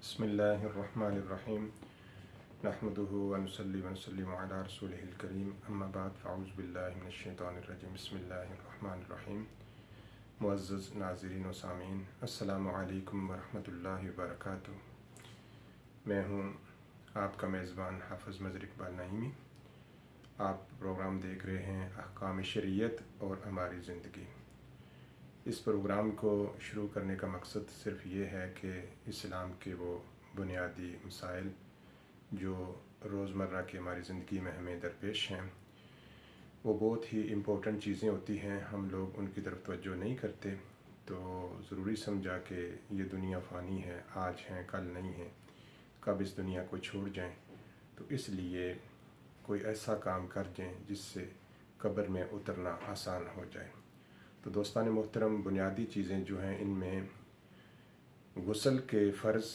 बिस्मिल्लाहिर्रहमानिर्रहीम नहमदुहु व नुसल्ली व नुसल्लिमु अला रसूलिहिल करीम अम्मा बाद फ़अऊज़ु बिल्लाहि मिनश्शैतानिर्रजीम बिस्मिल्लाहिर्रहमानिर्रहीम। मुअज़्ज़ज़ नाज़रीन व सामीन, अस्सलामु अलैकुम व रहमतुल्लाहि व बरकातुहू। मैं हूँ आपका मेज़बान हाफ़िज़ मज़हर इक़बाल नईमी। आप प्रोग्राम देख रहे हैं अहकाम शरीयत और हमारी ज़िंदगी। इस प्रोग्राम को शुरू करने का मकसद सिर्फ़ ये है कि इस्लाम के वो बुनियादी मसाइल जो रोज़मर्रा की हमारी ज़िंदगी में हमें दरपेश हैं, वो बहुत ही इम्पोर्टेंट चीज़ें होती हैं, हम लोग उनकी तरफ तवज्जो नहीं करते। तो ज़रूरी समझा कि ये दुनिया फ़ानी है, आज है कल नहीं है, कब इस दुनिया को छोड़ जाएं, तो इसलिए कोई ऐसा काम कर जाएं जिससे कब्र में उतरना आसान हो जाए। तो दोस्तान मोहतरम, बुनियादी चीज़ें जो हैं इनमें गुस्ल के फ़र्ज़,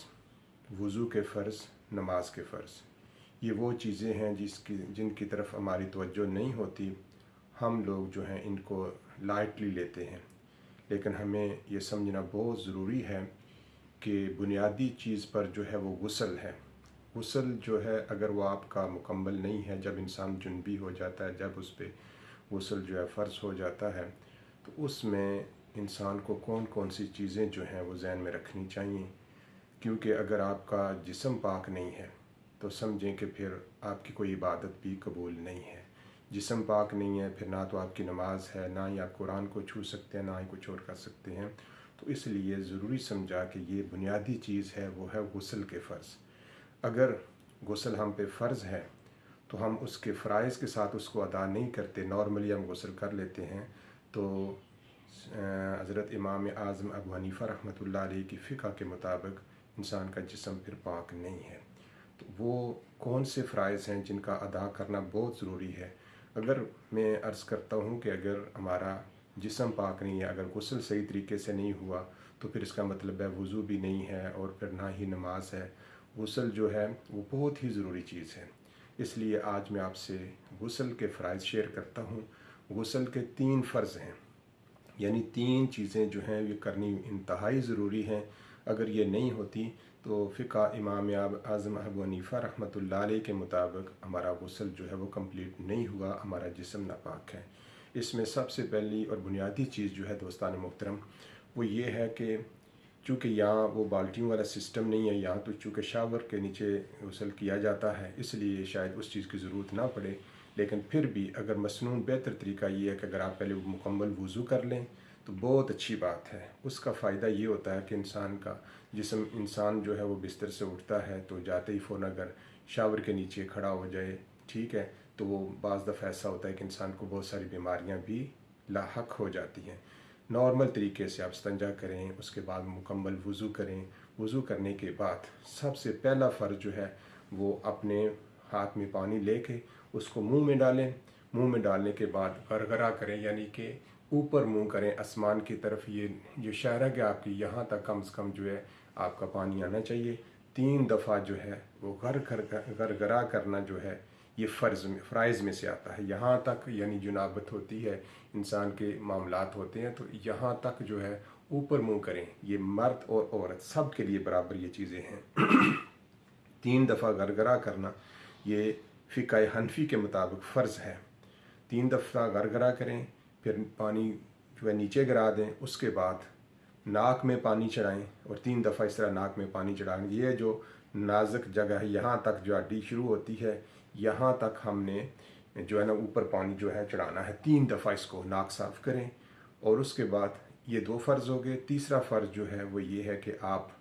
वज़ू के फ़र्ज़, नमाज के फ़र्ज़, ये वो चीज़ें हैं जिनकी तरफ हमारी तवज्जो नहीं होती। हम लोग जो हैं इनको लाइटली लेते हैं, लेकिन हमें ये समझना बहुत ज़रूरी है कि बुनियादी चीज़ पर जो है वो गुस्ल है। गुस्ल जो है अगर वो आपका मुकम्मल नहीं है, जब इंसान जुनबी हो जाता है, जब उस पर गुस्ल जो है फ़र्ज़ हो जाता है, तो उसमें इंसान को कौन कौन सी चीज़ें जो हैं वो ज़हन में रखनी चाहिए। क्योंकि अगर आपका जिस्म पाक नहीं है तो समझें कि फिर आपकी कोई इबादत भी कबूल नहीं है। जिस्म पाक नहीं है, फिर ना तो आपकी नमाज है, ना ही आप कुरान को छू सकते हैं, ना ही कुछ और कर सकते हैं। तो इसलिए ज़रूरी समझा कि ये बुनियादी चीज़ है, वो है गुस्ल के फ़र्ज़। अगर गुस्ल हम पे फ़र्ज़ है तो हम उसके फ़राइज़ के साथ उसको अदा नहीं करते, नॉर्मली हम गुस्ल कर लेते हैं, तो हज़रत इमाम आज़म अबू हनीफ़ा रहमतुल्लाह अलैह की फ़िक़्ह के मुताबिक इंसान का जिस्म फिर पाक नहीं है। तो वो कौन से फ़राइज़ हैं जिनका अदा करना बहुत ज़रूरी है। अगर मैं अर्ज़ करता हूँ कि अगर हमारा जिस्म पाक नहीं है, अगर गुस्ल सही तरीके से नहीं हुआ, तो फिर इसका मतलब है वज़ू भी नहीं है और फिर ना ही नमाज है। गुस्ल जो है वो बहुत ही ज़रूरी चीज़ है। इसलिए आज मैं आपसे गुस्ल के फ़राइज़ शेयर करता हूँ। गुस्ल के 3 फ़र्ज़ हैं, यानी 3 चीज़ें जो हैं ये करनी इंतहाई ज़रूरी हैं। अगर ये नहीं होती तो फ़िक़्ह इमाम आज़म अबू हनीफ़ा रहमतुल्लाह अलैह के मुताबिक हमारा गुस्ल जो है वो कंप्लीट नहीं हुआ, हमारा जिस्म नापाक है। इसमें सबसे पहली और बुनियादी चीज़ जो है दोस्तान मोहतरम, वो ये है कि चूँकि यहाँ वो बाल्टियों वाला सिस्टम नहीं है, यहाँ तो चूँकि शावर के नीचे गुस्ल किया जाता है, इसलिए शायद उस चीज़ की ज़रूरत ना पड़े। लेकिन फिर भी अगर मसनून बेहतर तरीका ये है कि अगर आप पहले मुकम्मल वज़ू कर लें तो बहुत अच्छी बात है। उसका फ़ायदा ये होता है कि इंसान जो है वो बिस्तर से उठता है तो जाते ही फ़ौरन अगर शावर के नीचे खड़ा हो जाए, ठीक है, तो वो बाज़ दफ़ा ऐसा होता है कि इंसान को बहुत सारी बीमारियां भी लाहक हो जाती हैं। नॉर्मल तरीके से आप इस्तिंजा करें, उसके बाद मुकम्मल वज़ू करें। वज़ू करने के बाद सबसे पहला फ़र्ज़ जो है वो अपने हाथ में पानी लेके उसको मुंह में डालें। मुंह में डालने के बाद गरगरा करें, यानी कि ऊपर मुंह करें आसमान की तरफ। ये जो इशारा है आपकी यहाँ तक कम से कम जो है आपका पानी आना चाहिए। 3 दफ़ा जो है वो गरगरा करना जो है ये फ़राइज़ में से आता है। यहाँ तक यानी जुनाबत होती है, इंसान के मामलात होते हैं, तो यहाँ तक जो है ऊपर मुंह करें। ये मर्द और औरत सब के लिए बराबर ये चीज़ें हैं। 3 दफ़ा गरगरा करना ये फ़िक़्ह हनफ़ी के मुताबिक फ़र्ज़ है। 3 दफ़ा गरगरा करें, फिर पानी जो है नीचे गिरा दें, उसके बाद नाक में पानी चढ़ाएं और 3 दफ़ा इस तरह नाक में पानी चढ़ाएं। ये जो नाजुक जगह है, यहाँ तक जो हड्डी शुरू होती है, यहाँ तक हमने जो है ना ऊपर पानी जो है चढ़ाना है। 3 दफ़ा इसको नाक साफ़ करें। और उसके बाद ये 2 फ़र्ज़ हो गए। तीसरा फ़र्ज़ जो है वो ये है कि आप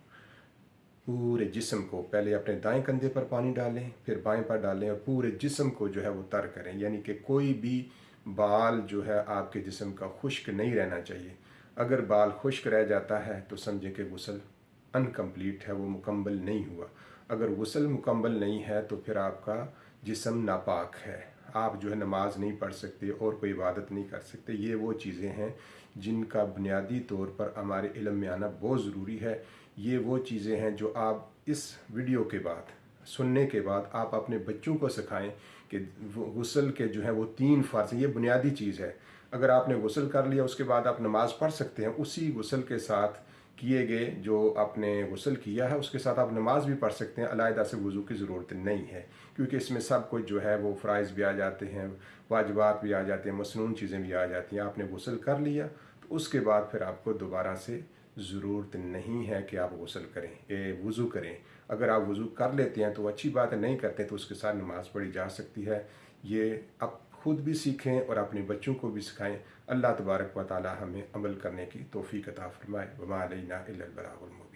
पूरे जिस्म को पहले अपने दाएं कंधे पर पानी डालें, फिर बाएं पर डालें और पूरे जिस्म को जो है वो तर करें, यानी कि कोई भी बाल जो है आपके जिस्म का खुश्क नहीं रहना चाहिए। अगर बाल खुश्क रह जाता है तो समझे कि गुस्ल अनकम्प्लीट है, वो मुकम्मल नहीं हुआ। अगर गुस्ल मुकम्मल नहीं है तो फिर आपका जिस्म नापाक है, आप जो है नमाज नहीं पढ़ सकते और कोई इबादत नहीं कर सकते। ये वो चीज़ें हैं जिनका बुनियादी तौर पर हमारे इल्म में आना बहुत ज़रूरी है। ये वो चीज़ें हैं जो आप इस वीडियो के बाद सुनने के बाद आप अपने बच्चों को सिखाएं कि गुस्ल के जो है वो 3 फ़र्ज़, ये बुनियादी चीज़ है। अगर आपने गुस्ल कर लिया उसके बाद आप नमाज़ पढ़ सकते हैं उसी गुस्ल के साथ, کیے گئے جو آپ نے غسل کیا ہے اس کے ساتھ آپ نماز بھی پڑھ سکتے ہیں، علیحدہ سے وضو کی ضرورت نہیں ہے، کیونکہ اس میں سب کچھ جو ہے وہ فرائض بھی آ جاتے ہیں، واجبات بھی آ جاتے ہیں، مسنون چیزیں بھی آ جاتی ہیں۔ آپ نے غسل کر لیا تو اس کے بعد پھر آپ کو دوبارہ سے ضرورت نہیں ہے کہ آپ غسل کریں، وضو کریں۔ اگر آپ وضو کر لیتے ہیں تو اچھی بات ہے، نہیں کرتے تو اس کے ساتھ نماز پڑھی جا سکتی ہے۔ یہ آپ خود بھی سیکھیں اور اپنے بچوں کو بھی سکھائیں۔ اللہ تبارک و تعالی ہمیں عمل کرنے کی توفیق عطا فرمائے۔ وما علینا الا البلاغ المبین۔